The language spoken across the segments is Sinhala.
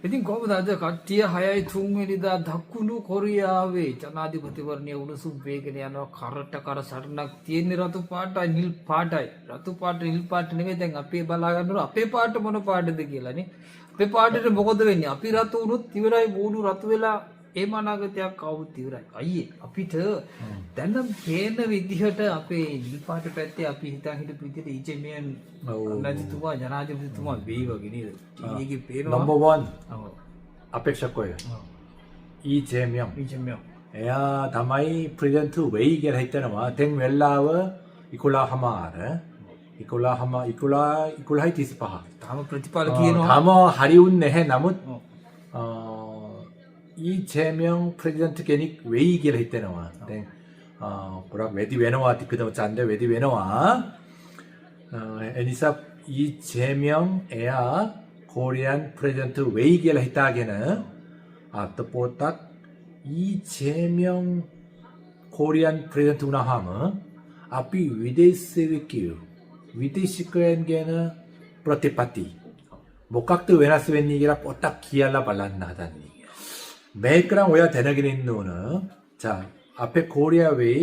ඉතින් කොහොමද අද කට්ටිය 6යි 3 වෙනිදා දකුණු කොරියාවේ ජනාධිපතිවරණය උණුසුම් වේගෙන යනවා කරට කර සටනක් තියෙන්නේ රතු පාටයි නිල් පාටයි රතු පාට නිල් පාට නෙමෙයි දැන් අපේ බලා ගන්නකොට අපේ පාට මොන පාටද කියලානේ අපේ පාටට මොකද වෙන්නේ අපි රතු වුණොත් ඉවරයි බෝඩු රතු වෙලා එහෙම අනාගතයක් කවුරුත් ඉවරයි අයියේ අපිට දැන් නම් පේන විදිහට අපේ නිල් පාට පැත්තේ අපි හිතා හිටපු විදිහට ඉජෙමියන් නැතිතුමා ජනාධිපතිතුමා වෙයි වගේ නේද ඊයේ පේනවා 넘버 원 අපේක්ෂක 거예요. 이재명. එයා තමයි ප්‍රෙසිඩන්ට් වෙයි කියලා හිතනවා. දැන් වෙලාව 11:35. තාම ප්‍රතිඵල කියනවා තාම හරි උන්නේ නැහැ. නමුත් 이재명 ප්‍රෙසිඩන්ට් කෙනෙක් වෙයි කියලා හිතනවා. දැන් ගොඩක් වැඩි වෙනවා. ටිකටම ඡන්දය වැඩි වෙනවා. ඒ නිසා 이재명 එයා 코리안 프레젠트 웨이 කියලා හිතාගෙන අත පොතක් 이재명 코리안 프레젠트 වුණාම අපි විදේශිකයන් ගැන ප්‍රතිපත්ති මොකක්ද වෙනස් වෙන්නේ කියලා පොතක් කියලා බලන්න හදන්නේ. මේකනම් ඔයා දැනගෙන ඉන්න ඕන. 자, අපේ 코리아වේ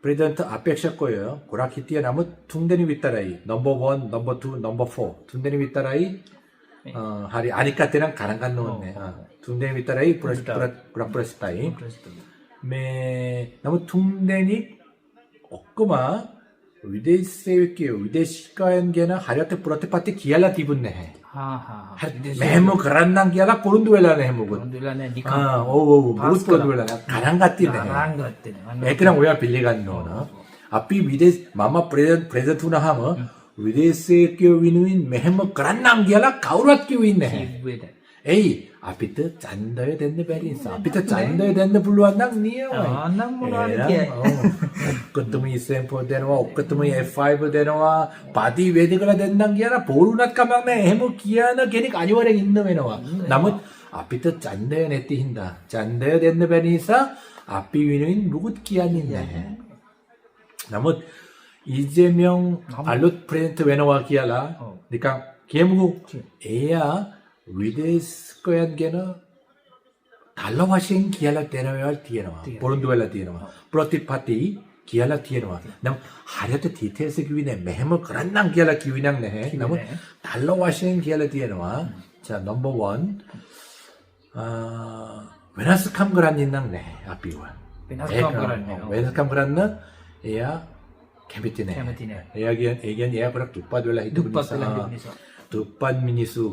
프레젠트 අපේක්ෂකය ගොඩක් හිටිය නමුත් තුන්දෙනි විතරයි. 넘버 1, 넘버 2, 넘버 4. තුන්දෙනි විතරයි. හරි අනික අතේනම් කරන් ගන්න ඕනේ. තුන්දෙනි විතරයි ප්‍රශ්නයි. මේ නමුත් තුන්දෙනි ඔක්කොම විදේශිකයන් ගැන හරියට ප්‍රතිපත්ති කියලා තිබුණේ නැහැ. මෙහෙම කරන්නම් කියලා පුරුදු වෙලා නැහැ මොකද? පුරුදු වෙලා නැහැ නිකන්. ඔව් පුරුදු වෙලා නැහැ. කරන් ගත්තේ නැහැ. ඒක නම් ඔයා පිළිගන්න ඕන. අපි මම ප්‍රෙසිඩන්ට් වුණාම විදේශිකයෝ වෙනුවෙන් මෙහෙම කරන්නම් කියලා කවුරුත් කිව්වේ නැහැ. එයි අපිට ඡන්දය දෙන්න බැරි නිසා අපිට ඡන්දය දෙන්න පුළුවන් නම් නියමයි. නම් මොනවද කියන්නේ? ඔක්කොටම ඉස්සෙන්පෝ දෙනවා ඔක්කොටම F5 දෙනවා පදි වේදිකල දෙන්නම් කියලා පොරුණක් කමක් නැහැ. එහෙම කියන කෙනෙක් අනිවාර්යෙන් ඉන්න වෙනවා. නමුත් අපිට ඡන්දය නැති හින්දා ඡන්දය දෙන්න බැරි නිසා අපි වෙනුවෙන් මුකුත් කියන්නේ නැහැ. නමුත් 이재명 අලුත් ප්‍රෙසිඩන්ට් වෙනවා කියලා නිකන් කියමුකෝ. එයා විදේශිකයන් ගැන තල වශයෙන් කියලා දෙනවා තියෙනවා. පොරොන්දු වෙලා තියෙනවා. ප්‍රතිපත්ති කියලා තියෙනවා. නම් හරියට තීතේස කිව්වේ නැහැ. මෙහෙම කරන්නම් කියලා කිව්වේ නැහැ. නමුත් තල වශයෙන් කියලා තියෙනවා. 자, 넘버 1 වෙනස්කම් කරන්නේ නැහැ අපිව. වෙනස්කම් කරන්න එයා කැමති නැහැ. එයා කියන්නේ එයා පොඩක් දුප්පත් වෙලා හිටපු නිසා. දුප්පත් මිනිස්සු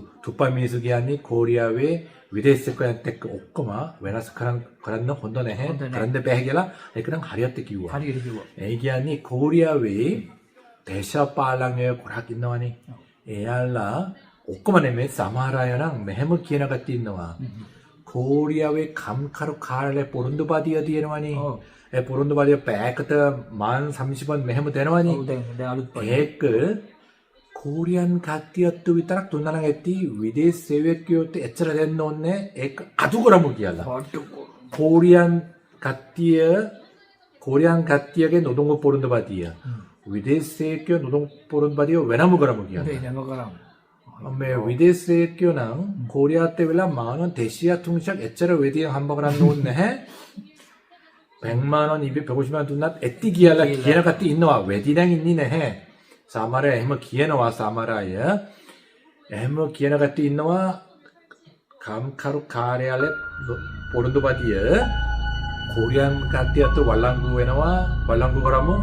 කියන්නේ කොරියාවේ විදේශිකයන්ට එක්ක ඔක්කොම වෙනස් කරන්න හොඳ නැහැ. කරන්න බෑ කියලා ඒක නම් හරියට කිව්වා. ඒ කියන්නේ කොරියාවේ දේශපාලනය ගොඩක් ඉන්නවනේ. එයාලා ඔක්කොම නෙමෙයි සමහර අය නම් මෙහෙම කියන කට්ටිය ඉන්නවා. කොරියාවේ කම්කරු කාර්යාලය පොරොන්දුපතිය තියෙනවනේ. ඒ පොරොන්දුපතිය පැයකට මාන 30ක් මෙහෙම දෙනවනේ. ඒක කොරියන් කට්ටියත් විතරක් තුන්දෙනා ඇති විදේශ සේවකයෝට එච්චර දෙන්න ඕනේ ඒක අතු කරමු කියලා. කොරියන් කට්ටියගේ නොදොංග පොරොන්දුපතිය විදේශ සේවකයෝ නොදොංග පොරොන්දුපතිය වෙනම කරමු කියලා. මේ විදේශ සේවකයෝ නම් කොරියාත් වෙලා මාන 200-300ක් එච්චර වේදිය හම්බ කරන්න ඕනේ නැහැ. පැන්මානෝ නිබි ප්‍රකෝෂ්මන් තුනත් ඇති කියලා කියන කට්ටිය ඉන්නවා. වේදි දැන් ඉන්නේ නැහැ. සමහර අය එහෙම කියනවා. සමහර අය එහෙම කියන කට්ටිය ඉන්නවා. කම්කරු කාර්යාලය පොරොන්දුපතිය කොරියන් කට්ටියට වළංගු වෙනවා. වළංගු කරමු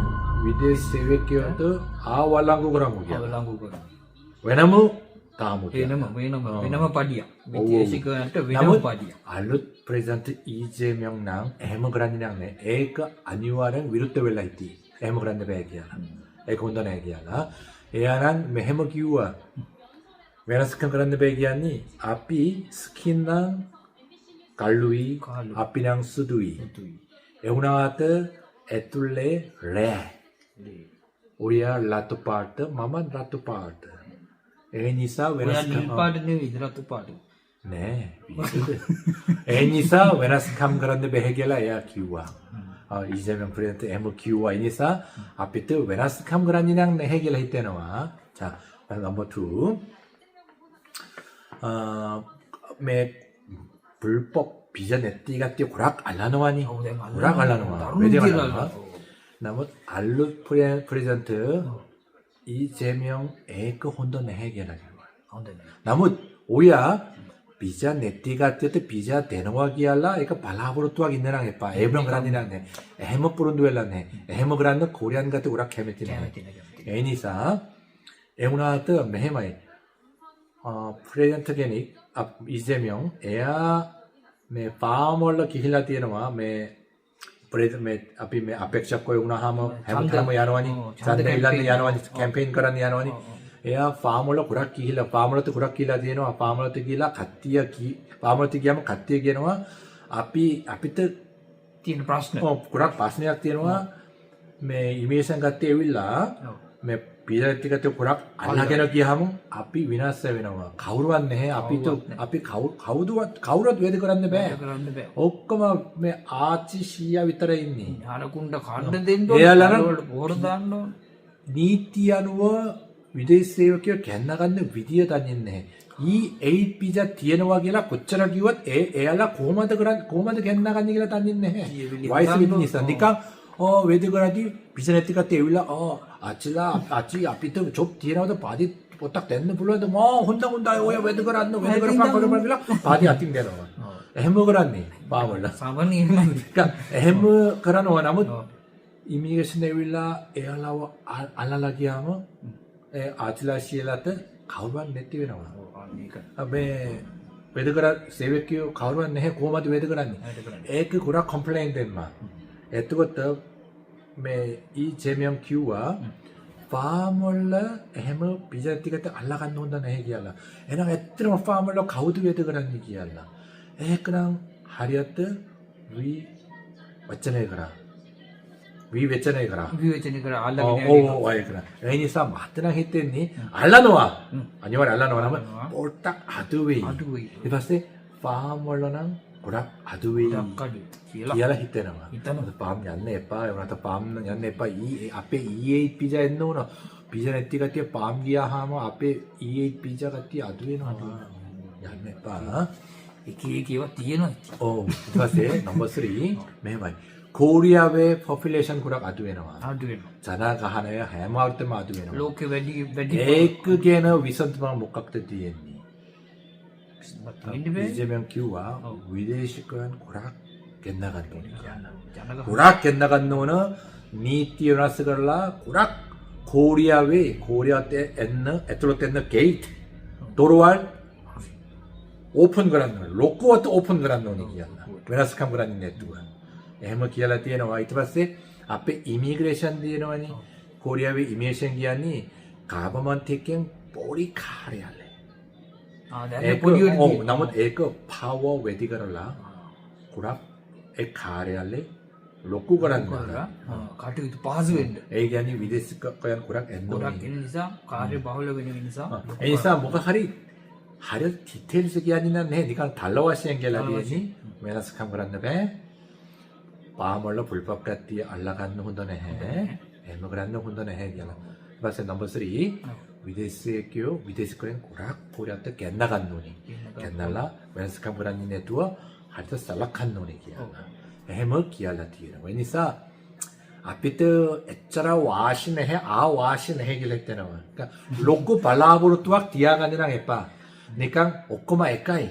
විදේශ සේවකයන්ට වළංගු කරමු කියලා. වෙනම තාමු වෙනම පඩියක්. විදේශිකයන්ට වෙනම පඩියක්. අලුත් ප්‍රෙසිඩන්ට් 이재명 නම් එහෙම කරන්නේ නැහැ. ඒක අනිවාර්යෙන් විරුද්ධ වෙලා ඉතියි. එහෙම කරන්න බෑ කියලා. ඒක හොඳ නැහැ කියලා. එයා නම් මෙහෙම කිව්වා. වෙනස්කම් කරන්න බෑ කියන්නේ අපි ස්කින් නම් කළුයි අපි නම් සුදුයි. ඒ වුණාට ඇතුලේ රෑ. ඔයා රතු පාට මම රතු පාට. ඒ නිසා වෙනස්කම් පාට නෙවෙයි රතු පාට. නෑ. ඒ නිසා වෙනස්කම් කරන්න බෑ කියලා එයා කිව්වා. 이재명 프레젠트 එහෙම කිව්වා. ඒ නිසා අපිට වෙනස්කම් කරන්නේ නම් නැහැ කියලා හිතෙනවා. 자, 넘버 2. මේ 불법 비자 냈띠 같이 고락 알라노아니 어우, 내가 고락 알라노아 다른 왜대 문제를 알라노아 알라. 나무 알루 프레젠트 이재명 에그 혼돈 해결하기 가운데 나무 오야 비자 냈띠 같이 비자 대노아기 알라 이거 발라브로 또하기 있느랑 해봐 에브랑 그란이라네 해머 뿌른두엘라네 해머 그란는 코리안 같은 고락 해메티네 애니사 에무나트 메헤마이 프레젠트 게닉 이재명 एया में फार्म वाला किहिला दिए ना मैं प्रेज में अभी मैं अपेक्षा कोई उना हम हम यानवानी चांदे इलाने यानवानी कैंपेन कराने यानवानी एया फार्म वाला कुराक किहिला फार्म वाला तो कुराक किहिला दिए ना फार्म वाला तो किहिला खत्तिया की फार्म वाला तो किया हम खत्तिया किया ना अभी तो तीन प्रश्न कुराक पास नहीं आती ना मैं इमेशन करते विला मैं 비자티 같은 고락 알라게나 기하면 앞이 위나스웨나와 가우르왔네 앞이 또 앞이 가우르도 왜들 그랬네 배 ඔක්කොම මේ ආච්චි සීයා විතර ඉන්නේ අනකුණ්ඩ කණ්ඩ දෙන්න එයාලට බෝර දාන්න ඕන නීති අනුව විදේශ සේවකයෝ ගැන්න ගන්න විදිය දන්නේ නැහැ. E8 වීසා තියෙනවා කියලා කොච්චර කිව්වත් එයාලා කොහමද ගැන්න ගන්නේ කියලා දන්නේ නැහැ. වයස වෙන නිසා නිකන් වේද කරාදී බිස්නස් එකට එවිලා 아치 අපිට ජොබ් තියනවද පාදි පොත්තක් දෙන්න පුළුවන්ද මා හොඳ ඔය වේද කරන්න වේද කරපන් කියලා පාදි අතින් දෙනවා. එහෙම කරන්නේ පාවල. සාමාන්‍යයෙන් එහෙම කරනවා නමුත් ඉමිග්‍රේෂන් ඇවිල්ලා එයාලව අල්ලලා ගියාම ඒ ආච්චිලා ශීලත කවුරුවත් නැති වෙනවා. මේ වේද කර සේවකයෝ කවුරුවත් නැහැ කොහොමද වේද කරන්නේ? ඒක ගොඩක් කම්ප්ලේන්ට් දෙන්නා. එතකොට මේ ඉජෙමියම් කිව්වා ෆාම් වල එහෙම බිජා ටිකට අල්ලා ගන්න හොඳ නැහැ කියලා. එහෙනම් ඇත්තටම ෆාම් වල කවුද වේද කරන්නේ කියලා. ඒකනම් හරියට වචනය කරා. විවේචනය කරා. විවේචනය කරා අල්ලගෙන ඔව් ඒක කරා. ඒ නිසා මට නම් හිතෙන්නේ අල්ලනවා. අනිවාර්ය අල්ලනවා නම් පොට්ටක් අඩුවෙයි. ඊට පස්සේ ෆාම් වල නම් ගොඩක් අඩුවෙයි කියලා හිතෙනවා. පාම් යන්න එපා. ඒකට පාම් යන්න එපා. අපේ E8 පීජා එන්න ඕන. පීජා නැති කතිය පාම් ගියාම අපේ E8 පීජා කතිය අඩු වෙනවා. යන්න එපා. ඒකේව තියෙනවා. ඔව්. ඊට පස්සේ නම්බර් 3 මෙහෙමයි. කොරියාවේ පොපියුලේෂන් ගොඩක් අඩු වෙනවා. අඩු වෙනවා. ජනගහනය හැම අවුරුද්දම අඩු වෙනවා. ලෝකෙ වැඩි ඒක ගැන විසඳුම මොකක්ද තියෙන්නේ? ඉජෙමියම් කිව්වා විදේශිකයන් ගොඩක් ගෙන්න ගන්න ඕනේ කියලා. ගොඩක් ගෙන්න ගන්න ඕන නීතිය වෙනස් කරලා ගොඩක් කොරියාවට එන්න ඇතුළට එන්න ගේට් දොරවල් ඕපන් කරන්න ඕනේ. ලොකුවට ඕපන් කරන්න ඕනේ කියලා. වෙනස්කම් කරන්නේ නැතුව. එහෙම කියලා තියෙනවා. ඊට පස්සේ අපේ ඉමිග්‍රේෂන් දිනවනේ. කොරියාවේ ඉමිග්‍රේෂන් කියන්නේ ගවර්න්මන්ට් එකෙන් පොඩි කාර්යාලය. නමුත් ඒක පාව වැඩි කරලා ගොඩක් ඒ කාර්යාලේ ලොකු කරන්න කටයුතු පහසු වෙන්න. ඒ කියන්නේ විදේශිකයන් ගොඩක් එන්න ගොඩක් එන නිසා කාර්ය බහුල වෙන නිසා ඒ නිසා මොක හරි ඩීටේල්ස් කියන්නේ නැහැ නිකන් තල වශයෙන් කියලා කියන්නේ වෙනස්කම් කරන්න බෑ. පාම වල පුල්පප් කට්ටිය අල්ලා ගන්න හොඳ නැහැ. එහෙම කරන්න හොඳ නැහැ කියලා. ඊට පස්සේ නම්බර් 3 විදේශිකයන් ගොඩක් කොරියාවට ගෙන්න ගන්න ඕනේ. ගෙන්නලා වෙනස්කම් කරන්නේ නැතුව හරියට සලකන්න ඕනේ කියලා. එහෙම කියලා තියෙනවා. ඒ නිසා අපිට එච්චර වාසි නැහැ වාසි නැහැ කියලා හිතනවා. ලොකු බලාපොරොත්තුවක් තියාගන්න නම් එපා. නිකන් ඔක්කොම එකයි.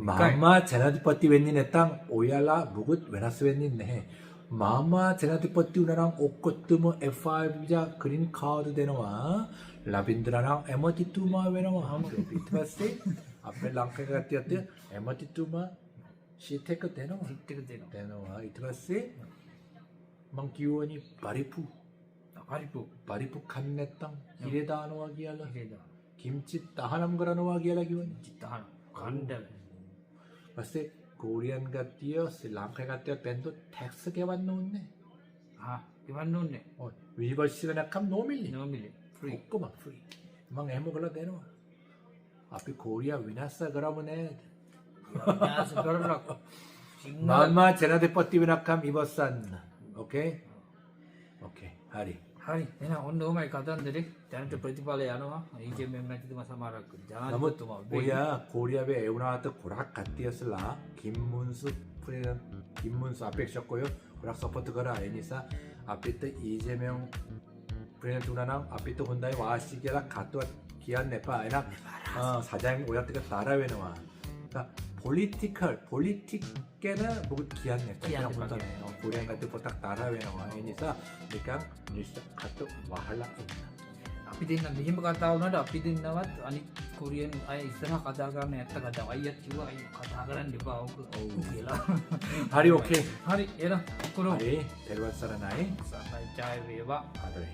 මාමා ජනාධිපති වෙන්නේ නැත්නම් ඔයාලා බුගුත් වෙනස් වෙන්නේ නැහැ. මාමා ජනාධිපති වුණා නම් ඔක්කොටම F5 වීසා ග්‍රීන් කාඩ් දෙනවා. ලබින්ද්‍රනම් ඇමතිතුමා වෙනවා. ඊට පස්සේ අපේ ලංකාවේ කට්ටියත් ඇමතිතුමා ෂීට් එක දෙනවා. ඊට පස්සේ මං කියවනේ පරිපු කන්නේ නැත්තම් හිරේ දානවා කියලා. කිම්චි තහනම් කරනවා කියලා කිව්වනේ. තහනම් කණ්ඩ. පස්සේ කොරියන් කට්ටිය ශ්‍රී ලංකාවේ කට්ටිය බැන්දොත් ටැක්ස් ගෙවන්න ඕනේ. ගෙවන්න ඕනේ. ඔව්. විනිවර්සිටි වෙනකම් නොමිලි. ෆ්‍රී. ඔක්කොම ෆ්‍රී. මං එහෙම කළා දෙනවා. අපි කොරියා විනාශ කරමු නේද? විනාශ කරලා මාමා ජනාධිපති වෙනකම් ඉවසන්න. ඕකේ? හරි. හරි එහෙනම් ඔන්න ඔහමයි කතන්දරේ දැනට ප්‍රතිඵල යනවා EJMM මැතිතුමා සමහරක් නමුත් ජනාධිපතිතුමා ඔය කොරියාවේ එවුනාට ගොඩක් කට්ටියස්ලා කිම්මුන්සු අපේක්ෂකයෝ ගොඩක් සපෝට් කරා. ඒ නිසා අපිට EJMM ප්‍රේරණය වුණා නම් අපිට හොඳයි වාසි කියලා කටවත් කියන්න එපා. එහෙනම් සජයන් ඔයත් එක තර වෙනවා. පොලිටික් ගැන මොකද කියන්න එපා. කොරියාන් කට්ටිය පොතක් තර වෙනවා. ඒ නිසා නිකන් කට වහලා ඉන්න. අපි දෙන්න මෙහෙම කතා වුණාට අපි දෙන්නවත් අනිත් කොරියන් අය ඉස්සරහ කතා කරන්න ඇත්ත කතා. අයියත් කිව්වා අයියෝ කතා කරන්න එපා ඔව් කියලා. හරි ඕකේ. හරි එහෙනම් කොරෝ හරි තෙරුවන් සරණයි. සායි ජය වේවා. ආදරේ.